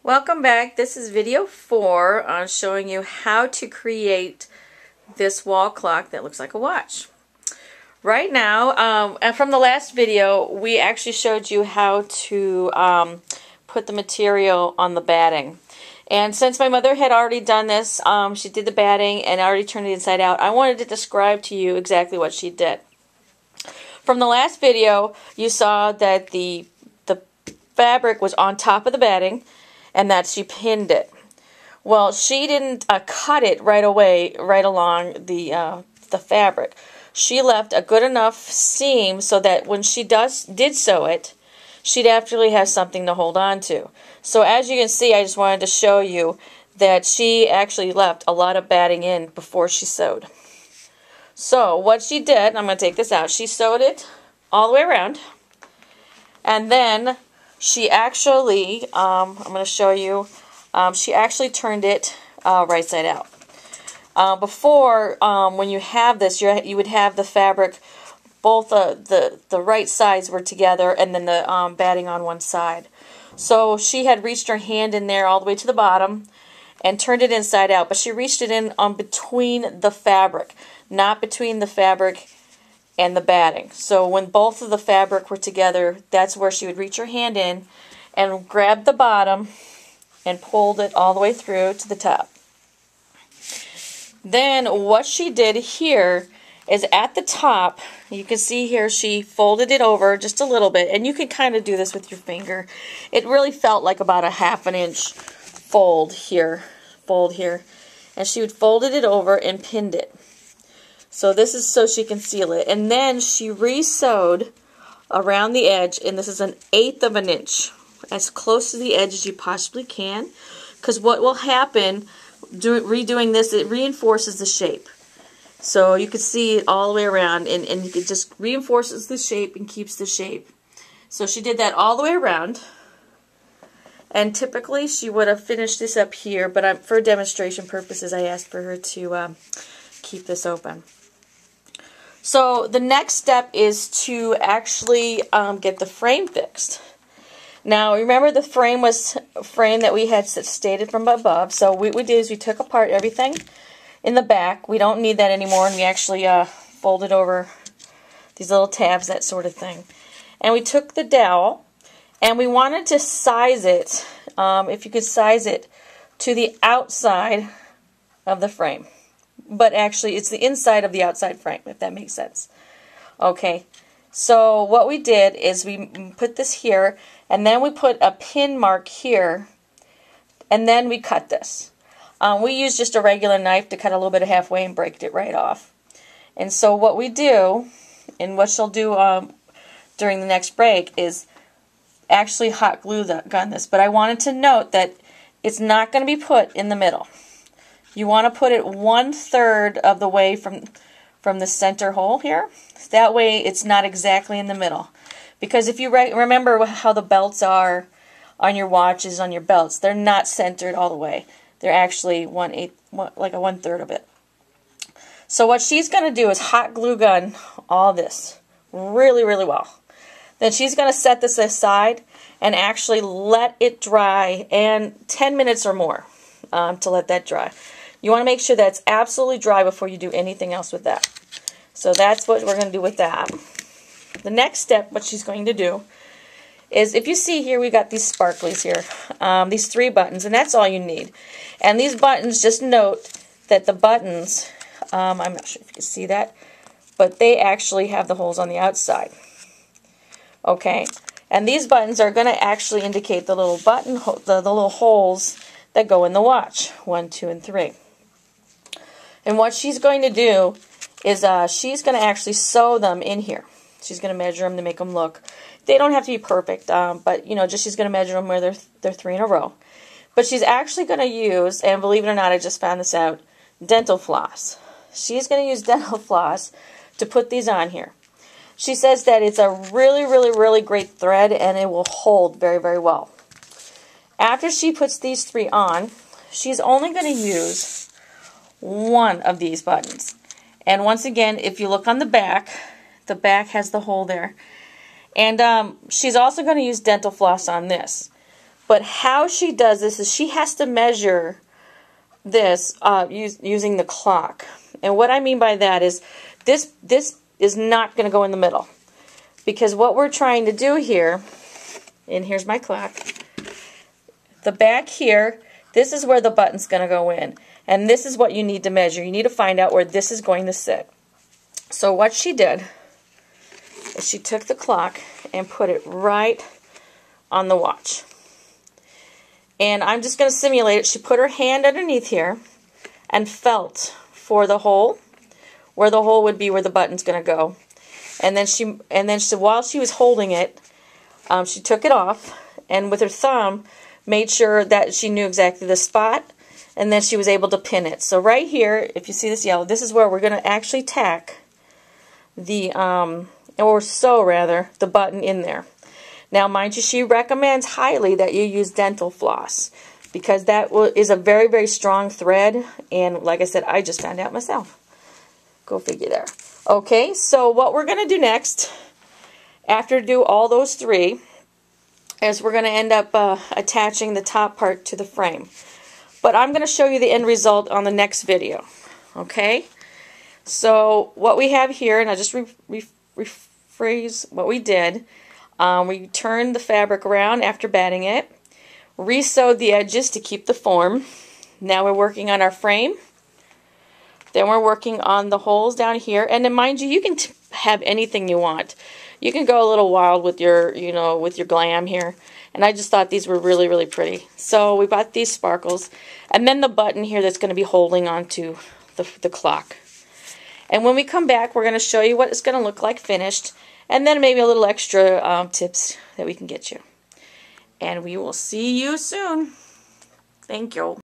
Welcome back. This is video 4 on showing you how to create this wall clock that looks like a watch. Right now, and from the last video, we actually showed you how to put the material on the batting. And since my mother had already done this, she did the batting and already turned it inside out, I wanted to describe to you exactly what she did. From the last video, you saw that the fabric was on top of the batting, and that she pinned it. Well, she didn't cut it right away, right along the fabric. She left a good enough seam so that when she did sew it, she'd actually have something to hold on to. So as you can see, I just wanted to show you that she actually left a lot of batting in before she sewed. So what she did, I'm going to take this out, she sewed it all the way around, and then she actually, I'm going to show you, she actually turned it right side out. Before, when you have this, you would have the fabric, both the right sides were together and then the batting on one side. So she had reached her hand in there all the way to the bottom and turned it inside out, but she reached it in between the fabric, not between the fabric and the batting. So when both of the fabric were together, that's where she would reach her hand in and grab the bottom and pulled it all the way through to the top. Then what she did here is at the top, you can see here she folded it over just a little bit, and you can kind of do this with your finger. It really felt like about a ½ an inch fold here, and she would folded it over and pinned it. So this is so she can seal it. And then she re-sewed around the edge, and this is 1/8 of an inch, as close to the edge as you possibly can, because what will happen redoing this, it reinforces the shape. So you can see it all the way around, and it just reinforces the shape and keeps the shape. So she did that all the way around, and typically she would have finished this up here, but for demonstration purposes I asked for her to keep this open. So the next step is to actually get the frame fixed. Now remember, the frame was a frame that we had stated from above. So what we did is we took apart everything in the back. We don't need that anymore, and we actually folded over these little tabs, that sort of thing. And we took the dowel, and we wanted to size it, if you could size it, to the outside of the frame. But actually, it's the inside of the outside frame, if that makes sense. Okay, so what we did is we put this here, and then we put a pin mark here, and then we cut this. We used just a regular knife to cut a little bit of halfway and break it right off. And so what we do, and what she'll do during the next break, is actually hot glue gun this. But I wanted to note that it's not going to be put in the middle. You want to put it 1/3 of the way from the center hole here. That way it's not exactly in the middle. Because if you remember how the belts are on your watches, on your belts, they're not centered all the way. They're actually like a 1/3 of it. So what she's going to do is hot glue gun all this really, really well. Then she's going to set this aside and actually let it dry, and 10 minutes or more to let that dry. You want to make sure that's absolutely dry before you do anything else with that. So that's what we're going to do with that. The next step, what she's going to do, is if you see here, we got these sparklies here, these 3 buttons, and that's all you need. And these buttons, just note that the buttons, I'm not sure if you can see that, but they actually have the holes on the outside. Okay, and these buttons are going to actually indicate the little the little holes that go in the watch, 1, 2, and 3. And what she's going to do is she's going to actually sew them in here. She's going to measure them to make them look. They don't have to be perfect, but you know, just she's going to measure them where they're 3 in a row. But she's actually going to use, and believe it or not, I just found this out, dental floss. She's going to use dental floss to put these on here. She says that it's a really, really, really great thread, and it will hold very, very well. After she puts these 3 on, she's only going to use 1 of these buttons. And once again, if you look on the back has the hole there. And she's also going to use dental floss on this. But how she does this is she has to measure this using the clock. And what I mean by that is this is not going to go in the middle. Because what we're trying to do here, and here's my clock, the back here, this is where the button's going to go in. And this is what you need to measure. You need to find out where this is going to sit. So what she did is she took the clock and put it right on the watch. And I'm just going to simulate it. She put her hand underneath here and felt for the hole, where the hole would be where the button's going to go. And then while she was holding it, she took it off and with her thumb made sure that she knew exactly the spot, and then she was able to pin it. So right here, if you see this yellow, this is where we're going to actually tack the, the button in there. Now, mind you, she recommends highly that you use dental floss because that is a very, very strong thread. And like I said, I just found out myself. Go figure there. Okay, so what we're going to do next, after do all those three, is we're going to end up attaching the top part to the frame. But I'm going to show you the end result on the next video. Okay? So what we have here, and I'll just rephrase what we did. We turned the fabric around after batting it, re-sewed the edges to keep the form. Now we're working on our frame. Then we're working on the holes down here. And then mind you, you can have anything you want. You can go a little wild with your, with your glam here. And I just thought these were really, really pretty. So we bought these sparkles. And then the button here that's going to be holding onto the clock. And when we come back, we're going to show you what it's going to look like finished. And then maybe a little extra tips that we can get you. And we will see you soon. Thank you.